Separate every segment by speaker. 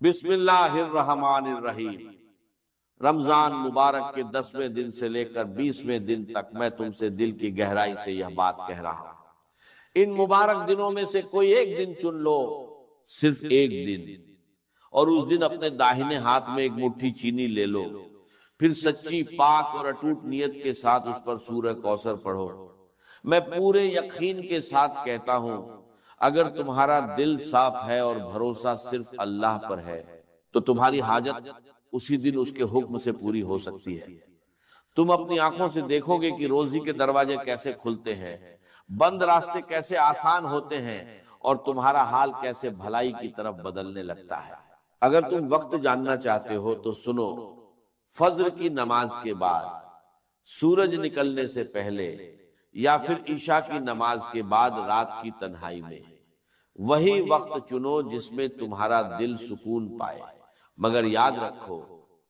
Speaker 1: بسم اللہ الرحمن الرحیم۔ رمضان مبارک کے 10ویں دن سے لے کر 20ویں دن تک میں تم سے دل کی گہرائی سے یہ بات کہہ رہا ہوں۔ ان مبارک دنوں میں سے کوئی ایک دن چن لو، صرف ایک دن، اور اس دن اپنے داہنے ہاتھ میں ایک مٹھی چینی لے لو، پھر سچی پاک اور اٹوٹ نیت کے ساتھ اس پر سورہ کوثر پڑھو۔ میں پورے یقین کے ساتھ کہتا ہوں، اگر تمہارا دل صاف ہے اور بھروسہ صرف اللہ پر ہے تو تمہاری حاجت اسی دن اس کے حکم سے پوری ہو سکتی ہے۔ تم اپنی آنکھوں سے دیکھو گے کہ روزی کے دروازے کیسے کھلتے ہیں، بند راستے کیسے آسان ہوتے ہیں، اور تمہارا حال کیسے بھلائی کی طرف بدلنے لگتا ہے۔ اگر تم وقت جاننا چاہتے ہو تو سنو، فجر کی نماز کے بعد، سورج نکلنے سے پہلے، یا پھر عشاء کی نماز کے بعد رات کی تنہائی میں، وہی وقت چنو جس میں تمہارا دل سکون پائے۔ مگر یاد رکھو،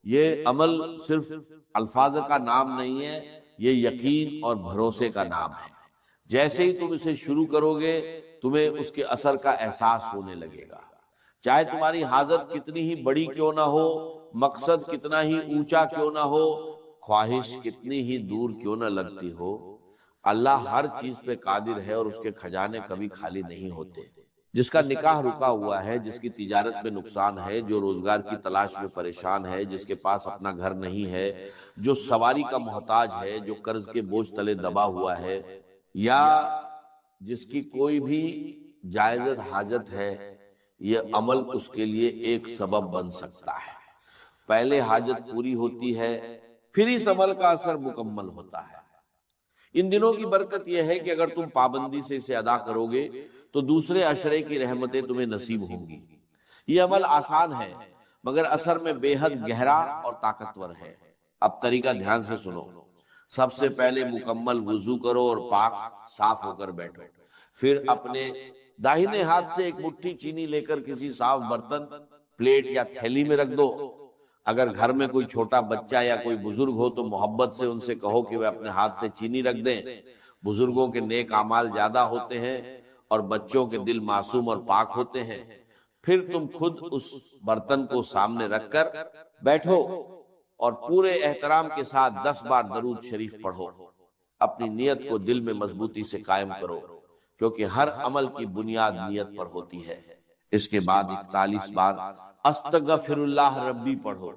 Speaker 1: یہ عمل صرف الفاظ کا نام نہیں ہے، یہ یقین اور بھروسے کا نام ہے۔ جیسے ہی تم اسے شروع کرو گے، تمہیں اس کے اثر کا احساس ہونے لگے گا۔ چاہے تمہاری حاجت کتنی ہی بڑی کیوں نہ ہو، مقصد کتنا ہی اونچا کیوں نہ ہو، خواہش کتنی ہی دور کیوں نہ لگتی ہو، اللہ ہر چیز پہ قادر ہے اور اس کے خزانے کبھی خالی نہیں ہوتے۔ جس کا نکاح رکا ہوا ہے، جس کی تجارت میں نقصان ہے، جو روزگار کی تلاش میں پریشان ہے، جس کے پاس اپنا گھر نہیں ہے، جو سواری کا محتاج ہے، جو قرض کے بوجھ تلے دبا ہوا ہے، یا جس کی کوئی بھی جائز حاجت ہے، یہ عمل اس کے لیے ایک سبب بن سکتا ہے۔ پہلے حاجت پوری ہوتی ہے، پھر اس عمل کا اثر مکمل ہوتا ہے۔ ان دنوں کی برکت یہ ہے کہ اگر تم پابندی سے اسے ادا کرو گے تو دوسرے عشرے کی رحمتیں تمہیں نصیب ہوں گی۔ یہ عمل آسان ہے مگر اثر میں بے حد گہرا اور طاقتور ہے۔ اب طریقہ دھیان سے سنو۔ سب سے پہلے مکمل وضو کرو اور پاک صاف ہو کر بیٹھو، پھر اپنے داہنے ہاتھ سے ایک مٹھی چینی لے کر کسی صاف برتن، پلیٹ یا تھیلی میں رکھ دو۔ اگر گھر میں کوئی چھوٹا بچہ یا کوئی بزرگ ہو تو محبت سے ان سے کہو کہ وہ اپنے ہاتھ سے چینی رکھ دیں۔ بزرگوں کے نیک اعمال زیادہ ہوتے ہیں اور بچوں کے دل معصوم اور پاک ہوتے ہیں۔ پھر تم خود اس برتن کو سامنے رکھ کر بیٹھو اور پورے احترام کے ساتھ 10 بار درود شریف پڑھو۔ اپنی نیت کو دل میں مضبوطی سے قائم کرو، کیونکہ ہر عمل کی بنیاد نیت پر ہوتی ہے۔ اس کے بعد 41 بار استغفر اللہ ربی پڑھو۔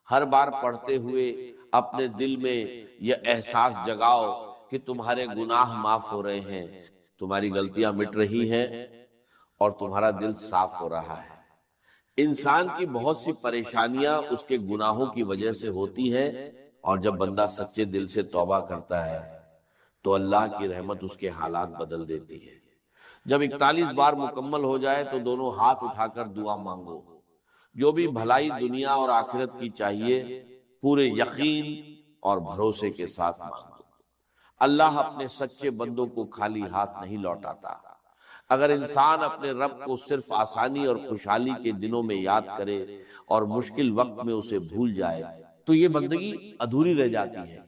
Speaker 1: ہر بار پڑھتے ہوئے اپنے دل میں یہ احساس جگاؤ کہ تمہارے گناہ معاف ہو رہے ہیں، تمہاری غلطیاں مٹ رہی ہیں اور تمہارا دل صاف ہو رہا ہے۔ انسان کی بہت سی پریشانیاں اس کے گناہوں کی وجہ سے ہوتی ہیں، اور جب بندہ سچے دل سے توبہ کرتا ہے تو اللہ کی رحمت اس کے حالات بدل دیتی ہے۔ جب 41 بار مکمل ہو جائے تو دونوں ہاتھ اٹھا کر دعا مانگو۔ جو بھی بھلائی دنیا اور آخرت کی چاہیے، پورے یقین اور بھروسے کے ساتھ مانگو۔ اللہ اپنے سچے بندوں کو خالی ہاتھ نہیں لوٹاتا۔ اگر انسان اپنے رب کو صرف آسانی اور خوشحالی کے دنوں میں یاد کرے اور مشکل وقت میں اسے بھول جائے تو یہ بندگی ادھوری رہ جاتی ہے۔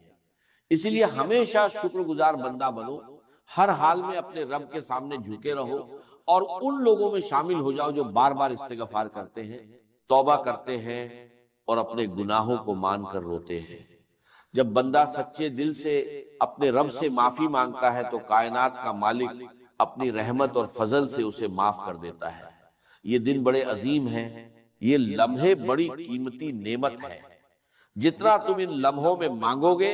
Speaker 1: اسی لیے ہمیشہ شکر گزار بندہ بنو، ہر حال میں اپنے رب کے سامنے جھکے رہو اور ان لوگوں میں شامل ہو جاؤ جو بار بار استغفار کرتے ہیں، توبہ کرتے ہیں اور اپنے گناہوں کو مان کر روتے ہیں۔ جب بندہ سچے دل سے اپنے رب سے معافی مانگتا ہے تو کائنات کا مالک اپنی رحمت اور فضل سے اسے معاف کر دیتا ہے۔ یہ دن بڑے عظیم ہیں، یہ لمحے بڑی قیمتی نعمت ہے۔ جتنا تم ان لمحوں میں مانگو گے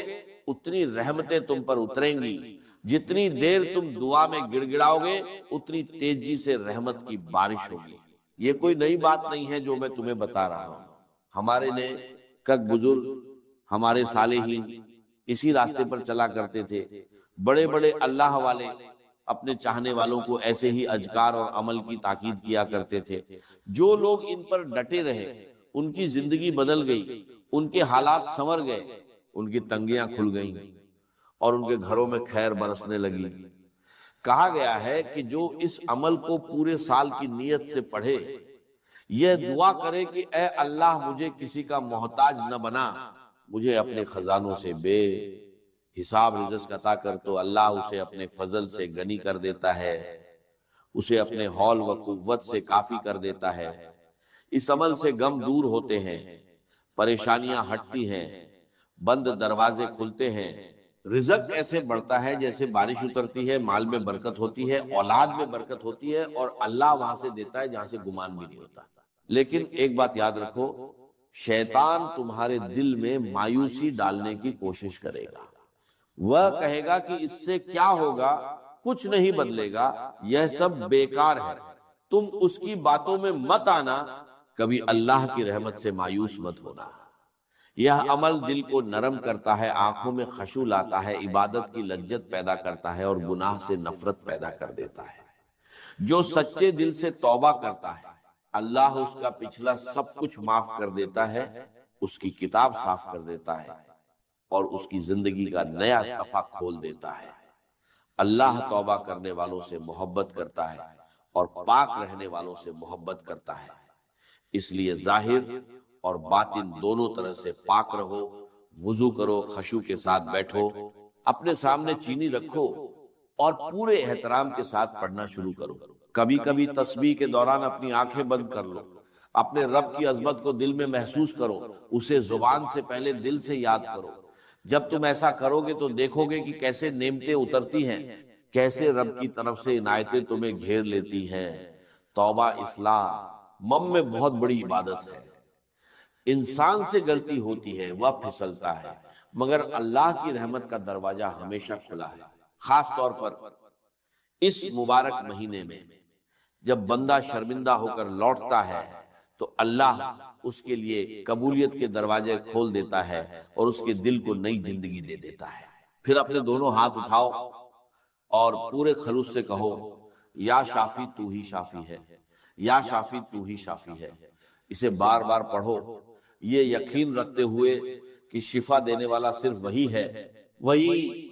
Speaker 1: اتنی رحمتیں تم پر اتریں گی، جتنی دیر تم دعا میں گڑ گڑاؤ گے اتنی تیزی سے رحمت کی بارش ہوگی۔ یہ کوئی نئی بات نہیں ہے جو میں تمہیں بتا رہا ہوں۔ ہمارے نیک بزرگ، ہمارے صالحین اسی راستے پر چلا کرتے تھے۔ بڑے بڑے اللہ والے اپنے چاہنے والوں کو ایسے ہی اذکار اور عمل کی تاکید کیا کرتے تھے۔ جو لوگ ان پر ڈٹے رہے ان کی زندگی بدل گئی، ان کے حالات سنور گئے، ان کی تنگیاں کھل گئیں اور ان کے گھروں میں خیر برسنے لگی۔ کہا گیا ہے کہ جو اس عمل کو پورے سال کی نیت سے پڑھے، یہ دعا کرے کہ اے اللہ مجھے کسی کا محتاج نہ بنا، مجھے اپنے خزانوں سے بے حساب رزق عطا کر، تو اللہ اسے اپنے فضل سے غنی کر دیتا ہے، اسے اپنے حول و قوت سے کافی کر دیتا ہے۔ اس عمل سے غم دور ہوتے ہیں، پریشانیاں ہٹتی ہیں، بند دروازے کھلتے ہیں، رزق ایسے بڑھتا ہے جیسے بارش اترتی ہے، مال میں برکت ہوتی ہے، اولاد میں برکت ہوتی ہے، اور اللہ وہاں سے دیتا ہے جہاں سے گمان بھی نہیں ہوتا۔ لیکن ایک بات یاد رکھو، شیطان تمہارے دل میں مایوسی ڈالنے کی کوشش کرے گا۔ وہ کہے گا کہ اس سے کیا ہوگا، کچھ نہیں بدلے گا، یہ سب بیکار ہے، تم اس کی باتوں میں مت آنا، کبھی اللہ کی رحمت سے مایوس مت ہونا۔ یہ عمل دل کو نرم کرتا ہے، آنکھوں میں خشوع لاتا ہے، عبادت کی لذت پیدا کرتا ہے، اور گناہ سے نفرت پیدا کر دیتا ہے۔ جو سچے دل سے توبہ کرتا ہے، اللہ اس کا پچھلا سب کچھ معاف کر دیتا ہے، اس کی کتاب صاف کر دیتا ہے، اور اس کی زندگی کا نیا صفحہ کھول دیتا ہے۔ اللہ توبہ کرنے والوں سے محبت کرتا ہے اور پاک رہنے والوں سے محبت کرتا ہے۔ اس لیے ظاہر اور باطن دونوں طرح سے پاک رہو، وضو کرو، خشوع کے ساتھ بیٹھو، اپنے سامنے چینی رکھو اور پورے احترام کے ساتھ پڑھنا شروع کرو۔ کبھی کبھی تسبیح کے دوران اپنی آنکھیں بند کر لو، اپنے رب کی عظمت کو دل میں محسوس کرو، اسے زبان سے پہلے دل سے یاد کرو۔ جب تم ایسا کرو گے تو دیکھو گے کہ کیسے نعمتیں اترتی ہیں، کیسے رب کی طرف سے عنایتیں تمہیں گھیر لیتی ہیں۔ توبہ اصلاح میں بہت بڑی عبادت ہے۔ انسان سے غلطی ہوتی ہے، وہ پھسلتا ہے، مگر اللہ کی رحمت کا دروازہ ہمیشہ کھلا ہے۔ خاص طور پر اس مبارک مہینے میں جب بندہ شرمندہ ہو کر لوٹتا ہے تو اللہ اس کے لیے قبولیت کے دروازے کھول دیتا ہے اور اس کے دل کو نئی زندگی دے دیتا ہے۔ پھر اپنے دونوں ہاتھ اٹھاؤ اور پورے خلوص سے کہو، یا شافی تو ہی شافی ہے، یا شافی تو ہی شافی ہے۔ اسے بار بار پڑھو، یہ یقین رکھتے ہوئے کہ شفا دینے والا صرف وہی ہے، وہی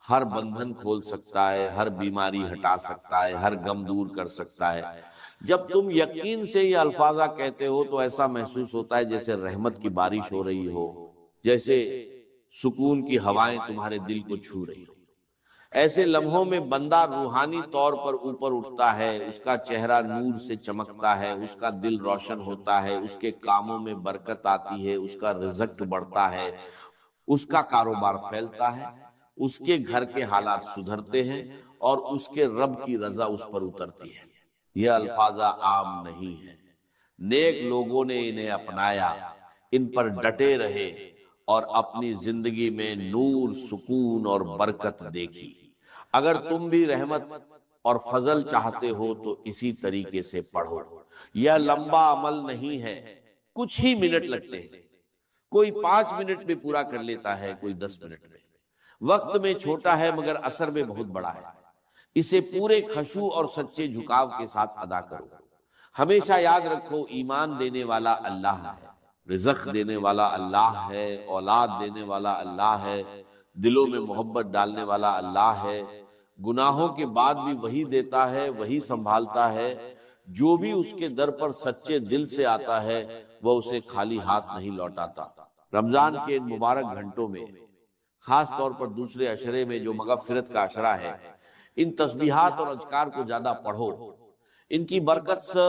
Speaker 1: ہر بندھن کھول سکتا ہے، ہر بیماری ہٹا سکتا ہے، ہر غم دور کر سکتا ہے۔ جب تم یقین سے یہ الفاظ کہتے ہو تو ایسا محسوس ہوتا ہے جیسے رحمت کی بارش ہو رہی ہو، جیسے سکون کی ہوائیں تمہارے دل کو چھو رہی ہو۔ ایسے لمحوں میں بندہ روحانی طور پر اوپر اٹھتا ہے، اس کا چہرہ نور سے چمکتا ہے، اس کا دل روشن ہوتا ہے، اس کے کاموں میں برکت آتی ہے، اس کا رزق بڑھتا ہے، اس کا کاروبار پھیلتا ہے، اس کے گھر کے حالات سدھرتے ہیں، اور اس کے رب کی رضا اس پر اترتی ہے۔ یہ الفاظ عام نہیں ہیں، نیک لوگوں نے انہیں اپنایا، ان پر ڈٹے رہے اور اپنی زندگی میں نور، سکون اور برکت دیکھی۔ اگر تم بھی رحمت اور فضل چاہتے ہو تو اسی طریقے سے پڑھو۔ یہ لمبا عمل نہیں ہے، کچھ ہی منٹ لگتے ہیں، کوئی 5 منٹ میں پورا کر لیتا ہے، کوئی 10 منٹ میں۔ وقت میں چھوٹا ہے مگر اثر میں بہت بڑا ہے۔ اسے پورے خشوع اور سچے جھکاؤ کے ساتھ ادا کرو۔ ہمیشہ یاد رکھو، ایمان دینے والا اللہ ہے، رزق دینے والا اللہ ہے، اولاد دینے والا اللہ ہے، دلوں میں محبت ڈالنے والا اللہ ہے، گناہوں کے بعد بھی وہی دیتا ہے، وہی سنبھالتا ہے۔ جو بھی اس کے در پر سچے دل سے آتا ہے وہ اسے خالی ہاتھ نہیں لوٹاتا۔ رمضان کے ان مبارک گھنٹوں میں، خاص طور پر دوسرے عشرے میں جو مغفرت کا عشرہ ہے، ان تسبیحات اور اذکار کو زیادہ پڑھو۔ ان کی برکت سے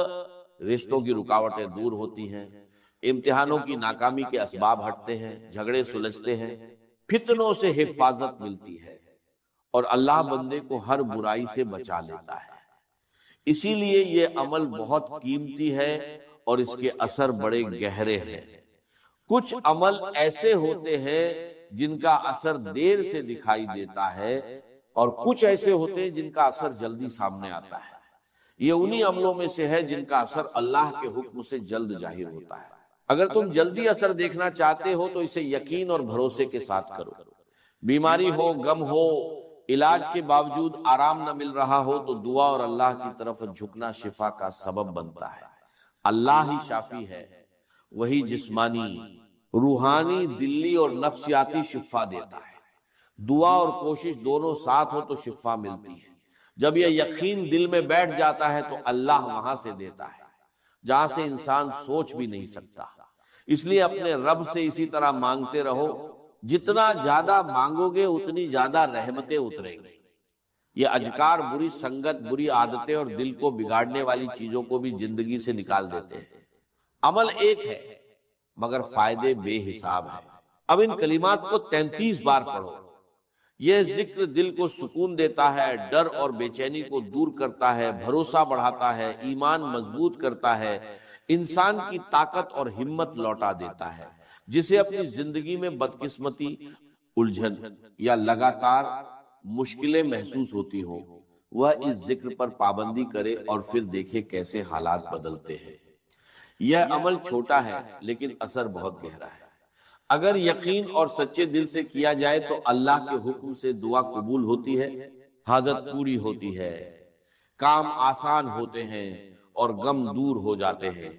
Speaker 1: رشتوں کی رکاوٹیں دور ہوتی ہیں، امتحانوں کی ناکامی کے اسباب ہٹتے ہیں، جھگڑے سلجھتے ہیں، فتنوں سے حفاظت ملتی ہے، اور اللہ بندے کو ہر برائی سے بچا لیتا ہے۔ اسی لیے یہ عمل بہت قیمتی ہے اور اس کے اثر بڑے گہرے ہیں۔ کچھ عمل ایسے ہوتے ہیں جن کا اثر دیر سے دکھائی دیتا ہے، اور کچھ ایسے ہوتے ہیں جن کا اثر جلدی سامنے آتا ہے۔ یہ انہی عملوں میں سے ہے جن کا اثر اللہ کے حکم سے جلد ظاہر ہوتا ہے۔ اگر تم جلدی اثر دیکھنا چاہتے ہو تو اسے یقین اور بھروسے کے ساتھ کرو۔ بیماری ہو، غم ہو، علاج کے باوجود آرام نہ مل رہا ہو تو دعا اور اللہ کی طرف جھکنا شفا کا سبب بنتا ہے۔ اللہ ہی شافی ہے، وہی جسمانی، روحانی، دلی اور نفسیاتی شفا دیتا ہے۔ دعا اور کوشش دونوں ساتھ ہو تو شفا ملتی ہے۔ جب یہ یقین دل میں بیٹھ جاتا ہے تو اللہ وہاں سے دیتا ہے جہاں سے انسان سوچ بھی نہیں سکتا۔ اس لیے اپنے رب سے اسی طرح مانگتے رہو، جتنا زیادہ مانگو گے اتنی زیادہ رحمتیں اتریں گی۔ یہ اذکار بری سنگت، بری عادتیں اور دل کو بگاڑنے والی چیزوں کو بھی زندگی سے نکال دیتے ہیں۔ عمل ایک ہے مگر فائدے بے حساب ہیں۔ اب ان کلمات کو 33 بار پڑھو۔ یہ ذکر دل کو سکون دیتا ہے، ڈر اور بے چینی کو دور کرتا ہے، بھروسہ بڑھاتا ہے، ایمان مضبوط کرتا ہے، انسان کی طاقت اور ہمت لوٹا دیتا ہے۔ جسے اپنی زندگی میں بدقسمتی، الجھن یا لگاتار مشکلیں محسوس ہوتی ہوں، وہ اس ذکر پر پابندی کرے اور پھر دیکھے کیسے حالات بدلتے ہیں۔ یہ عمل چھوٹا ہے لیکن اثر بہت گہرا ہے۔ اگر یقین اور سچے دل سے کیا جائے تو اللہ کے حکم سے دعا قبول ہوتی ہے، حاجت پوری ہوتی ہے، کام آسان ہوتے ہیں اور غم دور ہو جاتے ہیں۔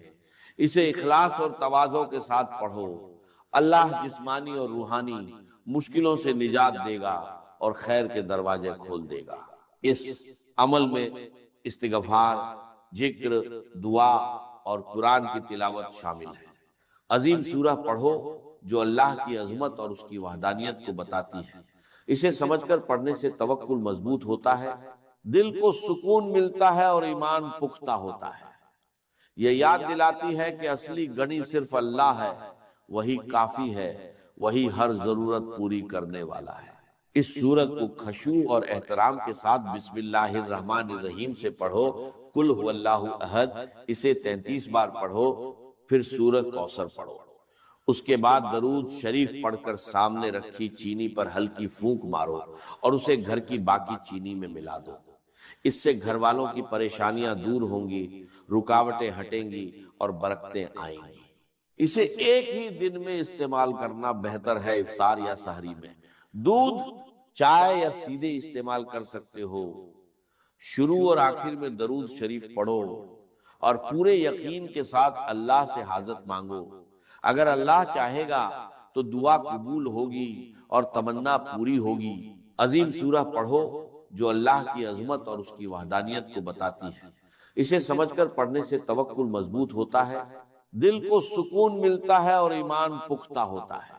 Speaker 1: اسے اخلاص اور تواضع کے ساتھ پڑھو۔ اللہ جسمانی اور روحانی مشکلوں سے نجات دے گا اور خیر کے دروازے کھول دے گا۔ اس عمل میں استغفار، ذکر، دعا اور قرآن کی تلاوت شامل ہے۔ عظیم سورہ پڑھو جو اللہ کی عظمت اور اس کی وحدانیت کو بتاتی ہے۔ اسے سمجھ کر پڑھنے سے توکل مضبوط ہوتا ہے، دل کو سکون ملتا ہے اور ایمان پختہ ہوتا ہے۔ یہ یاد دلاتی ہے کہ اصلی غنی صرف اللہ ہے، وہی کافی ہے، وہی ہر ضرورت پوری کرنے والا ہے۔ اس سورت کو خشوع اور احترام کے ساتھ بسم اللہ الرحمن الرحیم سے پڑھو۔ قل هو اللہ احد اسے 33 بار پڑھو، پھر سورت کوثر پڑھو۔ اس کے بعد درود شریف پڑھ کر سامنے رکھی چینی پر ہلکی پھونک مارو اور اسے گھر کی باقی چینی میں ملا دو۔ اس سے گھر والوں کی پریشانیاں دور ہوں گی، رکاوٹیں ہٹیں گی اور برکتیں آئیں گی۔ اسے ایک ہی دن میں استعمال کرنا بہتر ہے، افطار یا سحری میں۔ دودھ، چائے یا سیدھے استعمال کر سکتے ہو۔ شروع اور آخر میں درود شریف پڑھو اور پورے یقین کے ساتھ اللہ سے حاجت مانگو۔ اگر اللہ چاہے گا تو دعا قبول ہوگی اور تمنا پوری ہوگی۔ عظیم سورہ پڑھو جو اللہ کی عظمت اور اس کی وحدانیت کو بتاتی ہے۔ اسے سمجھ کر پڑھنے سے توکل مضبوط ہوتا ہے، دل کو سکون ملتا ہے اور ایمان پختہ ہوتا ہے۔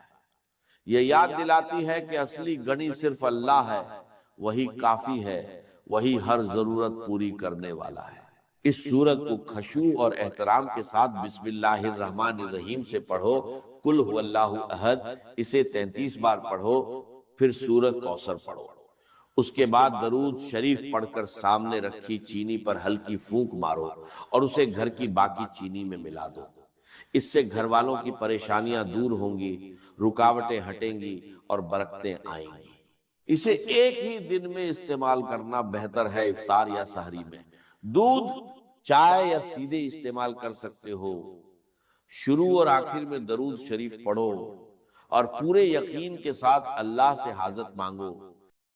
Speaker 1: یہ یاد دلاتی ہے کہ اصلی غنی صرف اللہ ہے، وہی کافی ہے، وہی ہر ضرورت پوری کرنے والا ہے۔ اس سورت کو خشوع اور احترام کے ساتھ بسم اللہ الرحمن الرحیم سے پڑھو۔ قل هو اللہ احد اسے 33 بار پڑھو، پھر سورت کوثر پڑھو۔ اس کے بعد درود شریف پڑھ کر سامنے رکھی چینی پر ہلکی پھونک مارو اور اسے گھر کی باقی چینی میں ملا دو۔ اس سے گھر والوں کی پریشانیاں دور ہوں گی، رکاوٹیں ہٹیں گی اور برکتیں آئیں گی۔ اسے ایک ہی دن میں استعمال کرنا بہتر ہے، افطار یا سحری میں۔ دودھ، چائے یا سیدھے استعمال کر سکتے ہو۔ شروع اور آخر میں درود شریف پڑھو اور پورے یقین کے ساتھ اللہ سے حاجت مانگو۔